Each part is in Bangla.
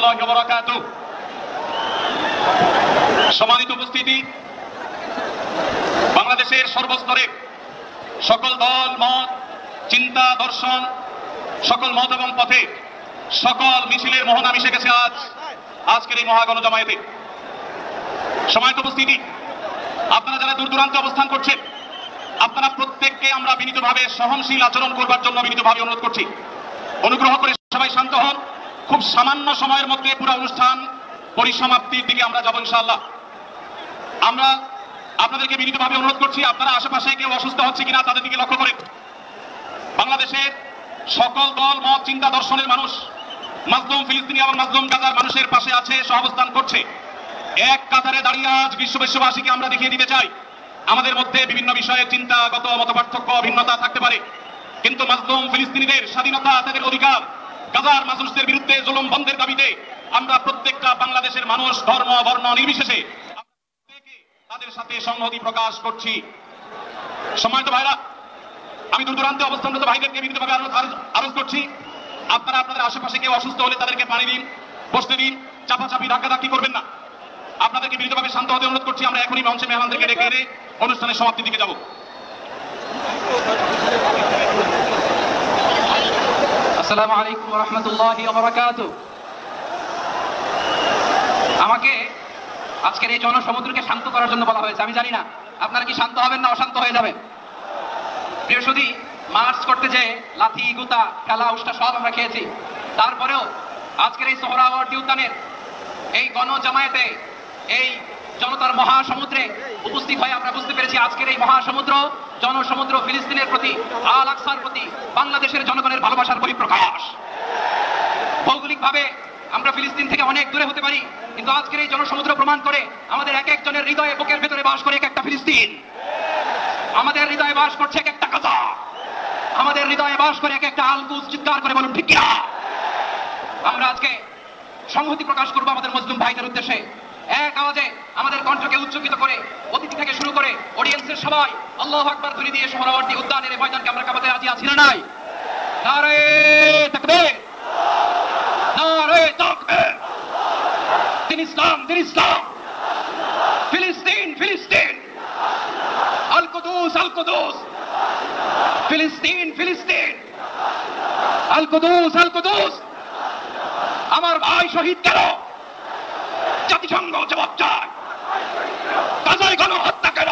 রাহমাতুল্লাহি ওয়া বারাকাতুহু। সম্মানিত উপস্থিতি, বাংলাদেশের সর্বস্তরে সকল দল মত, চিন্তা, দর্শন, সকল মত এবং পথে সকল মিছিলের মোহনা মিশে গেছে আজকের এই মহাগণ জামায়াতে। সম্মানিত উপস্থিতি, আপনারা যারা দূর দূরান্তে অবস্থান করছেন, আপনারা প্রত্যেককে আমরা বিনীতভাবে সহনশীল আচরণ করবার জন্য বিনীতভাবে অনুরোধ করছি। অনুগ্রহ করে সবাই শান্ত হন। খুব সামান্য সময়ের মধ্যে পুরো অনুষ্ঠান পরিসমাপ্তির দিকে আমরা যাব ইনশাআল্লাহ। আমরা আপনাদেরকে বিনীতভাবে অনুরোধ করছি, আপনারা আশেপাশে কেউ অসুস্থ হচ্ছে কিনা তাদের দিকে লক্ষ্য করেন। বাংলাদেশের সকল দল মত, চিন্তা, দর্শনের মানুষ মাজলুম ফিলিস্তিনি এবং মাজলুম গাজার মানুষের পাশে আছে, সহাবস্থান করছে। এক কাতারে দাঁড়িয়ে আজ বিশ্ববাসীকে আমরা দেখিয়ে দিতে চাই, আমাদের মধ্যে বিভিন্ন বিষয়ে চিন্তাগত মতপার্থক্য, ভিন্নতা থাকতে পারে, কিন্তু মাজলুম ফিলিস্তিনিদের স্বাধীনতা, তাদের অধিকার, গাজার মানুষদের বিরুদ্ধে জুলুম বন্ধের দাবিতে আমরা প্রত্যেকটা বাংলাদেশের মানুষ ধর্ম বর্ণ নির্বিশেষে তাদের সাথে সংহতি প্রকাশ করছি। সম্মানিত ভাইরা, আমি দূর দূরান্তে অবস্থানরত ভাইদেরকে বিনীতভাবে আরজ করছি, আপনারা আপনাদের আশেপাশে কেউ অসুস্থ হলে তাদেরকে পানি দিন, বসতে দিন, চাপাচাপি ধাক্কাধাক্কি করবেন না। আপনাদেরকে বিনীতভাবে শান্ত হতে অনুরোধ করছি। আমরা এখনই মঞ্চে মেহমানদেরকে ডেকে এনে অনুষ্ঠানের সমাপ্তির দিকে যাব। আসসালামু আলাইকুম ওয়া রাহমাতুল্লাহি ওয়া বারাকাতুহু। আমাকে আজকের এই জনসমুদ্রকে শান্ত করার জন্য বলা হয়েছে। আমি জানি না আপনারা কি শান্ত হবেন না অশান্ত হয়ে যাবেন। প্রিয় সুধী, মার্চ করতে যে লাথি, গুতা, খেলা, উষ্টা সব আমরা খেয়েছি, তারপরেও আজকের এই সোহরাওয়ার্দী উদ্যানের এই গণজামায়াতে, এই জনতার মহাসমুদ্রে উপস্থিত হয়ে আমরা বুঝতে পেরেছি আজকের এই মহাসমুদ্র, জনসমুদ্র ফিলিস্তিনের প্রতি, আল আকসার প্রতি বাংলাদেশের জনগণের ভালোবাসার পরিপ্রকাশ। ভৌগোলিকভাবে আমরা ফিলিস্তিন থেকে অনেক দূরে হতে পারি, কিন্তু আজকের এই জনসমুদ্র প্রমাণ করে আমাদের এক একজনের হৃদয়ে, বুকের ভেতরে বাস করে এক একটা ফিলিস্তিন। আমাদের হৃদয়ে বাস করছে এক একটা গাজা, আমাদের হৃদয়ে বাস করে এক একটা আল কুদস। চিৎকার করে বলুন ঠিক কিনা? আমরা আজকে সংহতি প্রকাশ করবো আমাদের মুসলিম ভাইদের উদ্দেশ্যে। এক আওয়াজে আমাদের কণ্ঠকে উচ্চকিত করে অতিথি থেকে শুরু করে অডিয়েন্সের সবাই আল্লাহু আকবার ধ্বনি দিয়ে সোহরাওয়ার্দী উদ্যানের এই ময়দানকে আমরা কাঁপাতে রাজি আছি না নাই? নারে তাকবীর, নারে তাকবীর। দিন ইসলাম, দিন ইসলাম। ফিলিস্তিন, ফিলিস্তিন। আল কুদুস, আল কুদুস। ফিলিস্তিন, ফিলিস্তিন। আল কুদুস, আল কুদুস। আমার ভাই শহীদ কেন? জাতিসংঘ জবাব চায়। গাজায় গণহত্যা কেন?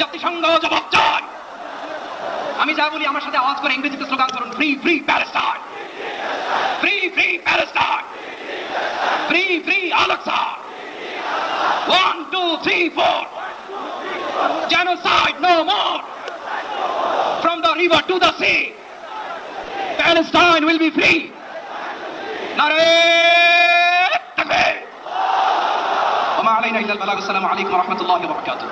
জাতিসংঘ জবাব চায়। আমি যা বলি আমার সাথে আওয়াজ করে ইংরেজিতে স্লোগান করুন, free free Palestine, free free Palestine, free free Al Aqsa. 1 2 3 4 genocide no more. From the river to the sea, Palestine will be free. Nare takbir. وما علينا إلا البلاغ. السلام عليكم ورحمة الله وبركاته.